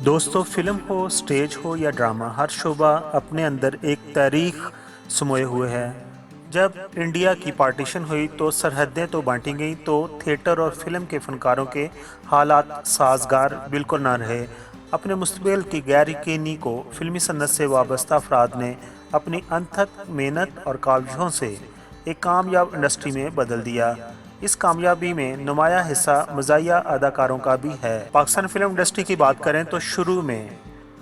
دوستو، فلم ہو، سٹیج ہو یا ڈرامہ، ہر شعبہ اپنے اندر ایک تاریخ سموئے ہوئے ہے۔ جب انڈیا کی پارٹیشن ہوئی تو سرحدیں تو بانٹی گئیں، تو تھیٹر اور فلم کے فنکاروں کے حالات سازگار بالکل نہ رہے۔ اپنے مستقبل کی غیر یقینی کو فلمی صنعت سے وابستہ افراد نے اپنی انتھک محنت اور کاوشوں سے ایک کامیاب انڈسٹری میں بدل دیا۔ اس کامیابی میں نمایاں حصہ مزاحیہ اداکاروں کا بھی ہے۔ پاکستان فلم انڈسٹری کی بات کریں تو شروع میں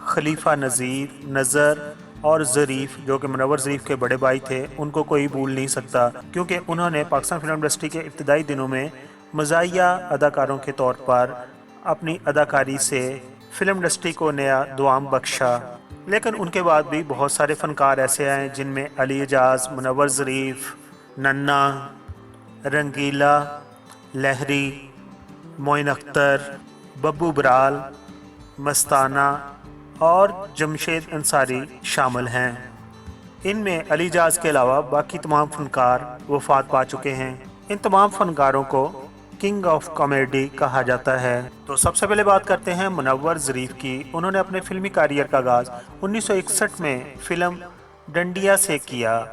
خلیفہ نذیر، نذر اور ظریف، جو کہ منور ظریف کے بڑے بھائی تھے، ان کو کوئی بھول نہیں سکتا، کیونکہ انہوں نے پاکستان فلم انڈسٹری کے ابتدائی دنوں میں مزاحیہ اداکاروں کے طور پر اپنی اداکاری سے فلم انڈسٹری کو نیا دوام بخشا۔ لیکن ان کے بعد بھی بہت سارے فنکار ایسے ہیں جن میں علی اعجاز، منور ظریف، ننا، رنگیلا، لہری، معین اختر، ببو برال، مستانہ اور جمشید انصاری شامل ہیں۔ ان میں علی اعجاز کے علاوہ باقی تمام فنکار وفات پا چکے ہیں۔ ان تمام فنکاروں کو کنگ آف کامیڈی کہا جاتا ہے۔ تو سب سے پہلے بات کرتے ہیں منور ظریف کی۔ انہوں نے اپنے فلمی کیریئر کا آغاز 1961 میں فلم ڈنڈیا سے کیا۔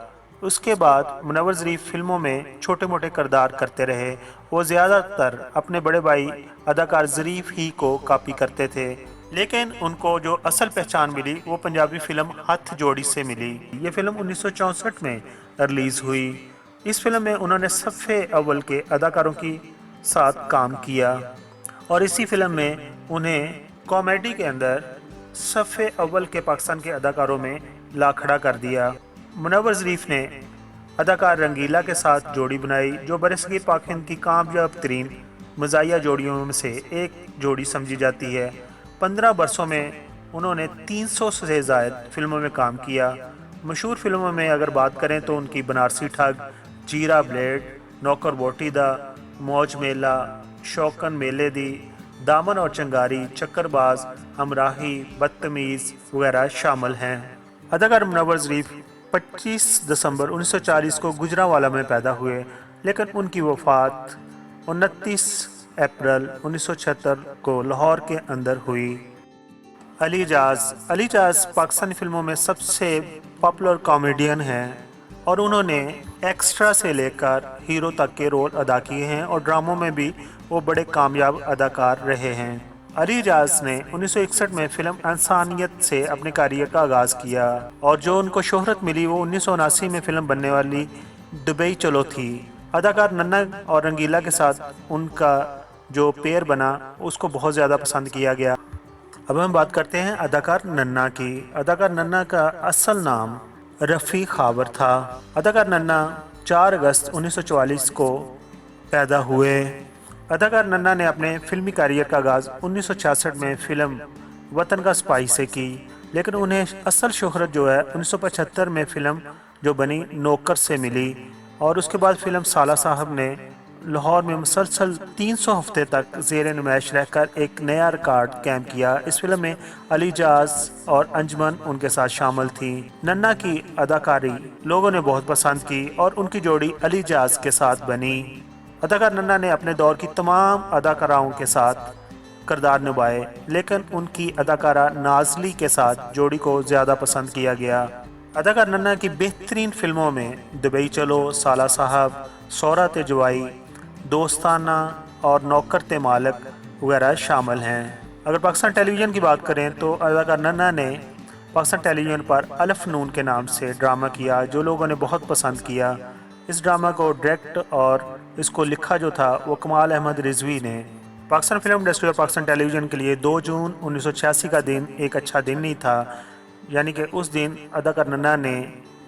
اس کے بعد منور ظریف فلموں میں چھوٹے موٹے کردار کرتے رہے۔ وہ زیادہ تر اپنے بڑے بھائی اداکار ظریف ہی کو کاپی کرتے تھے، لیکن ان کو جو اصل پہچان ملی وہ پنجابی فلم ہتھ جوڑی سے ملی۔ یہ فلم 1964 میں ریلیز ہوئی۔ اس فلم میں انہوں نے صفِ اول کے اداکاروں کے ساتھ کام کیا اور اسی فلم میں انہیں کامیڈی کے اندر صفِ اول کے پاکستان کے اداکاروں میں لا کھڑا کر دیا۔ منور ظریف نے اداکار رنگیلا کے ساتھ جوڑی بنائی، جو برصغیر پاک ہند کی کامیاب ترین مزاحیہ جوڑیوں میں سے ایک جوڑی سمجھی جاتی ہے۔ 15 برسوں میں انہوں نے 300 سے زائد فلموں میں کام کیا۔ مشہور فلموں میں اگر بات کریں تو ان کی بنارسی ٹھگ، جیرا بلیڈ، نوکر ووٹی دا، موج میلہ، شوکن میلے دی، دامن اور چنگاری، چکر باز، ہمراہی، بدتمیز وغیرہ شامل ہیں۔ اداکار منور ظریف 25 دسمبر 1940 کو گجرانوالہ میں پیدا ہوئے، لیکن ان کی وفات 29 اپریل 1976 کو لاہور کے اندر ہوئی۔ علی اعجاز پاکستانی فلموں میں سب سے پاپولر کامیڈین ہیں اور انہوں نے ایکسٹرا سے لے کر ہیرو تک کے رول ادا کیے ہیں اور ڈراموں میں بھی وہ بڑے کامیاب اداکار رہے ہیں۔ علی اعجاز نے 1961 میں فلم انسانیت سے اپنے کیریئر کا آغاز کیا اور جو ان کو شہرت ملی وہ 1979 میں فلم بننے والی دبئی چلو تھی۔ اداکار ننا اور رنگیلا کے ساتھ ان کا جو پیر بنا اس کو بہت زیادہ پسند کیا گیا۔ اب ہم بات کرتے ہیں اداکار ننا کی۔ اداکار ننا کا اصل نام رفیع خاور تھا۔ اداکار ننا 4 اگست 1944 کو پیدا ہوئے۔ اداکار ننا نے اپنے فلمی کیریئر کا آغاز 1966 میں فلم وطن کا سپاہی سے کی، لیکن انہیں اصل شہرت جو ہے 1975 میں فلم جو بنی نوکر سے ملی، اور اس کے بعد فلم سالہ صاحب نے لاہور میں مسلسل 300 ہفتے تک زیر نمائش رہ کر ایک نیا ریکارڈ قائم کیا۔ اس فلم میں علی اعجاز اور انجمن ان کے ساتھ شامل تھی۔ ننا کی اداکاری لوگوں نے بہت پسند کی اور ان کی جوڑی علی اعجاز کے ساتھ بنی۔ اداکار ننا نے اپنے دور کی تمام اداکاراؤں کے ساتھ کردار نبھائے، لیکن ان کی اداکارہ نازلی کے ساتھ جوڑی کو زیادہ پسند کیا گیا۔ اداکار ننا کی بہترین فلموں میں دبئی چلو، سالہ صاحب، سورات جوائی، دوستانہ اور نوکر تے مالک وغیرہ شامل ہیں۔ اگر پاکستان ٹیلی ویژن کی بات کریں تو اداکار ننا نے پاکستان ٹیلی ویژن پر الف نون کے نام سے ڈرامہ کیا جو لوگوں نے بہت پسند کیا۔ اس ڈرامہ کو ڈائریکٹ اور اس کو لکھا جو تھا وہ کمال احمد رضوی نے۔ پاکستان فلم انڈسٹری اور پاکستان ٹیلی ویژن کے لیے 2 جون 1986 کا دن ایک اچھا دن نہیں تھا، یعنی کہ اس دن اداکار ننا نے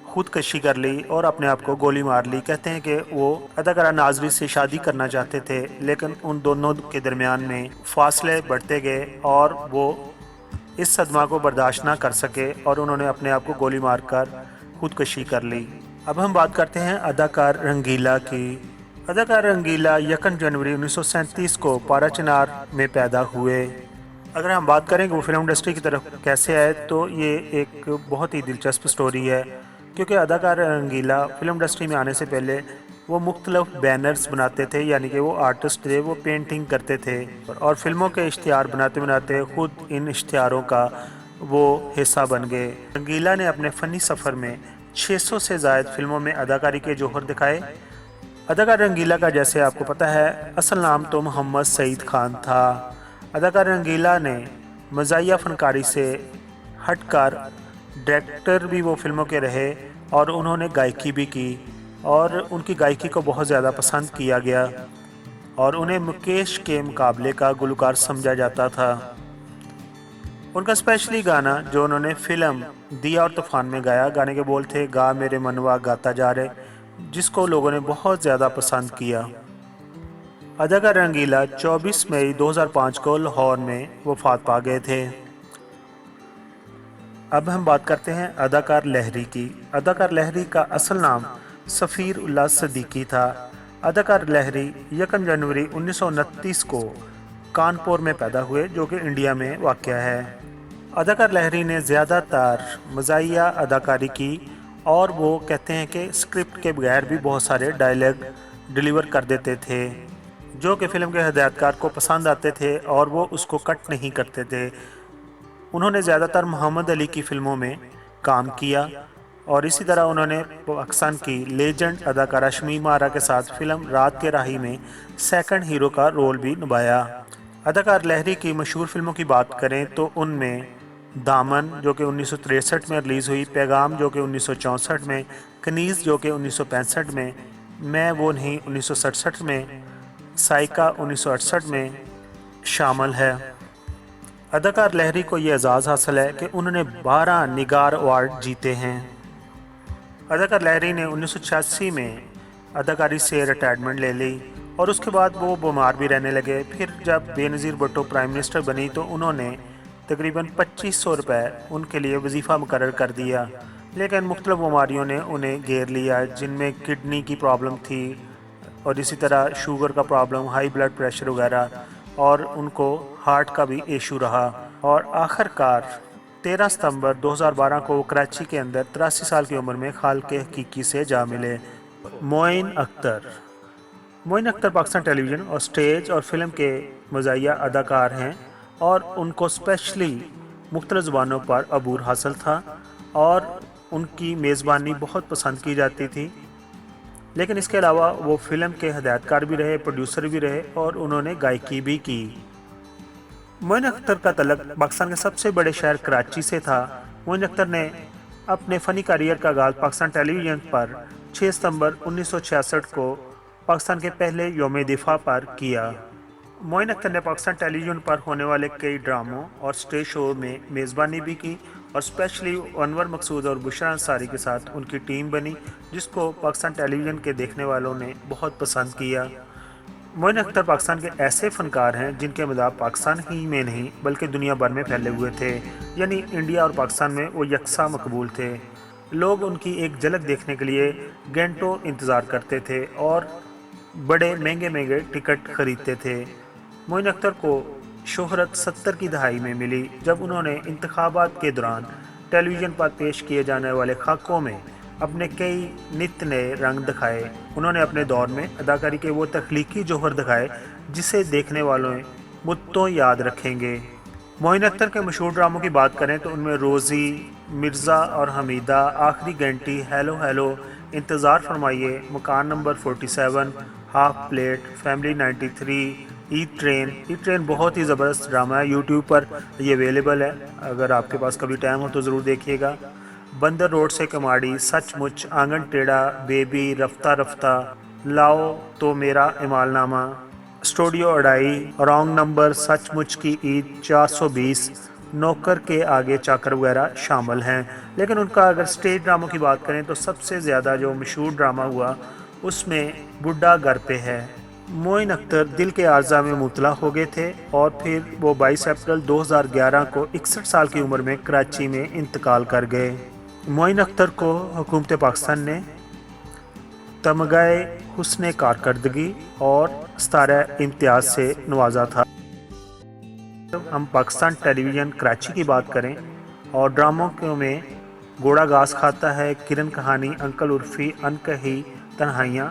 خودکشی کر لی اور اپنے آپ کو گولی مار لی۔ کہتے ہیں کہ وہ اداکارہ نازلی سے شادی کرنا چاہتے تھے، لیکن ان دونوں کے درمیان میں فاصلے بڑھتے گئے اور وہ اس صدمہ کو برداشت نہ کر سکے اور انہوں نے اپنے آپ کو گولی مار کر خودکشی کر لی۔ اب ہم بات کرتے ہیں اداکار رنگیلا کی۔ اداکار رنگیلا 1 جنوری 1937 کو پارا چنار میں پیدا ہوئے۔ اگر ہم بات کریں کہ وہ فلم انڈسٹری کی طرف کیسے آئے تو یہ ایک بہت ہی دلچسپ سٹوری ہے، کیونکہ اداکار رنگیلا فلم انڈسٹری میں آنے سے پہلے وہ مختلف بینرز بناتے تھے، یعنی کہ وہ آرٹسٹ تھے، وہ پینٹنگ کرتے تھے اور فلموں کے اشتہار بناتے بناتے خود ان اشتہاروں کا وہ حصہ بن گئے۔ رنگیلا نے اپنے فنی سفر میں 600 سے زائد فلموں میں اداکاری کے جوہر دکھائے۔ اداکار رنگیلا کا جیسے آپ کو پتہ ہے اصل نام تو محمد سعید خان تھا۔ اداکار رنگیلا نے مزاحیہ فنکاری سے ہٹ کر ڈائریکٹر بھی وہ فلموں کے رہے اور انہوں نے گائیکی بھی کی اور ان کی گائیکی کو بہت زیادہ پسند کیا گیا اور انہیں مکیش کے مقابلے کا گلوکار سمجھا جاتا تھا۔ ان کا اسپیشلی گانا جو انہوں نے فلم دیا اور طوفان میں گایا، گانے کے بول تھے گا میرے منوا گاتا جا رہے، جس کو لوگوں نے بہت زیادہ پسند کیا۔ اداکار رنگیلا 24 مئی 2005 کو لاہور میں وفات پا گئے تھے۔ اب ہم بات کرتے ہیں اداکار لہری کی۔ اداکار لہری کا اصل نام سفیر اللہ صدیقی تھا۔ اداکار لہری 1 جنوری 1929 کو کانپور میں پیدا ہوئے جو کہ انڈیا میں واقع ہے۔ اداکار لہری نے زیادہ تر مزاحیہ اداکاری کی اور وہ کہتے ہیں کہ اسکرپٹ کے بغیر بھی بہت سارے ڈائلاگ ڈیلیور کر دیتے تھے جو کہ فلم کے ہدایتکار کو پسند آتے تھے اور وہ اس کو کٹ نہیں کرتے تھے۔ انہوں نے زیادہ تر محمد علی کی فلموں میں کام کیا اور اسی طرح انہوں نے پاکستان کی لیجنڈ اداکارہ شمیم آرا کے ساتھ فلم رات کے راہی میں سیکنڈ ہیرو کا رول بھی نبھایا۔ اداکار لہری کی مشہور فلموں کی بات کریں تو ان میں دامن جو کہ 1963 میں ریلیز ہوئی، پیغام جو کہ 1964 میں، کنیز جو کہ 1965 میں وہ نہیں 1967 میں، سائیکا 1968 میں شامل ہے۔ اداکار لہری کو یہ اعزاز حاصل ہے کہ انہوں نے 12 نگار ایوارڈ جیتے ہیں۔ اداکار لہری نے 1986 میں اداکاری سے ریٹائرمنٹ لے لی اور اس کے بعد وہ بیمار بھی رہنے لگے۔ پھر جب بے نظیر بھٹو پرائم منسٹر بنی تو انہوں نے تقریباً 2500 روپے ان کے لیے وظیفہ مقرر کر دیا، لیکن مختلف بیماریوں نے انہیں گھیر لیا جن میں کڈنی کی پرابلم تھی اور اسی طرح شوگر کا پرابلم، ہائی بلڈ پریشر وغیرہ، اور ان کو ہارٹ کا بھی ایشو رہا اور آخر کار 13 ستمبر 2012 کو وہ کراچی کے اندر 83 سال کی عمر میں خالق حقیقی سے جا ملے۔ معین اختر پاکستان ٹیلی ویژن اور اسٹیج اور فلم کے مزاحیہ اداکار ہیں اور ان کو اسپیشلی مختلف زبانوں پر عبور حاصل تھا اور ان کی میزبانی بہت پسند کی جاتی تھی، لیکن اس کے علاوہ وہ فلم کے ہدایتکار بھی رہے، پروڈیوسر بھی رہے اور انہوں نے گائیکی بھی کی۔ معین اختر کا تعلق پاکستان کے سب سے بڑے شہر کراچی سے تھا۔ معین اختر نے اپنے فنی کیریئر کا آغاز پاکستان ٹیلی ویژن پر 6 ستمبر 1966 کو پاکستان کے پہلے یوم دفاع پر کیا۔ معین اختر نے پاکستان ٹیلی ویژن پر ہونے والے کئی ڈراموں اور سٹیج شو میں میزبانی بھی کی اور اسپیشلی انور مقصود اور بشرا انصاری کے ساتھ ان کی ٹیم بنی جس کو پاکستان ٹیلی ویژن کے دیکھنے والوں نے بہت پسند کیا۔ معین اختر پاکستان کے ایسے فنکار ہیں جن کے مذاق پاکستان ہی میں نہیں بلکہ دنیا بھر میں پھیلے ہوئے تھے، یعنی انڈیا اور پاکستان میں وہ یکساں مقبول تھے۔ لوگ ان کی ایک جھلک دیکھنے کے لیے گھنٹوں انتظار کرتے تھے اور بڑے مہنگے ٹکٹ خریدتے تھے۔ معین اختر کو شہرت 70 کی دہائی میں ملی جب انہوں نے انتخابات کے دوران ٹیلی ویژن پر پیش کیے جانے والے خاکوں میں اپنے کئی نت نئے رنگ دکھائے۔ انہوں نے اپنے دور میں اداکاری کے وہ تخلیقی جوہر دکھائے جسے دیکھنے والوں مدتوں یاد رکھیں گے۔ معین اختر کے مشہور ڈراموں کی بات کریں تو ان میں روزی، مرزا اور حمیدہ، آخری گھنٹی، ہیلو ہیلو، انتظار فرمائیے، مکان نمبر 47، ہاف پلیٹ، فیملی 93، ایٹ ٹرین بہت ہی زبردست ڈرامہ ہے، یوٹیوب پر یہ اویلیبل ہے، اگر آپ کے پاس کبھی ٹائم ہو تو ضرور دیکھیے گا۔ بندر روڈ سے کماڑی، سچ مچ، آنگن ٹیڑھا، بیبی، رفتہ رفتہ، لاؤ تو میرا امال نامہ، اسٹوڈیو اڑائی، رانگ نمبر، سچ مچ کی عید، 420، نوکر کے آگے چاکر وغیرہ شامل ہیں۔ لیکن ان کا اگر سٹیج ڈراموں کی بات کریں تو سب سے زیادہ جو مشہور ڈرامہ ہوا اس میں بڈھا گھر پہ ہے۔ معین اختر دل کے عارضہ میں مبتلا ہو گئے تھے اور پھر وہ 22 اپریل 2011 کو 61 سال کی عمر میں کراچی میں انتقال کر گئے۔ معین اختر کو حکومت پاکستان نے تمغہ حسن کارکردگی اور ستارہ امتیاز سے نوازا تھا۔ ہم پاکستان ٹیلی ویژن کراچی کی بات کریں اور ڈراموں میں گھوڑا گھاس کھاتا ہے، کرن کہانی، انکل عرفی، ان کہی تنہائیاں،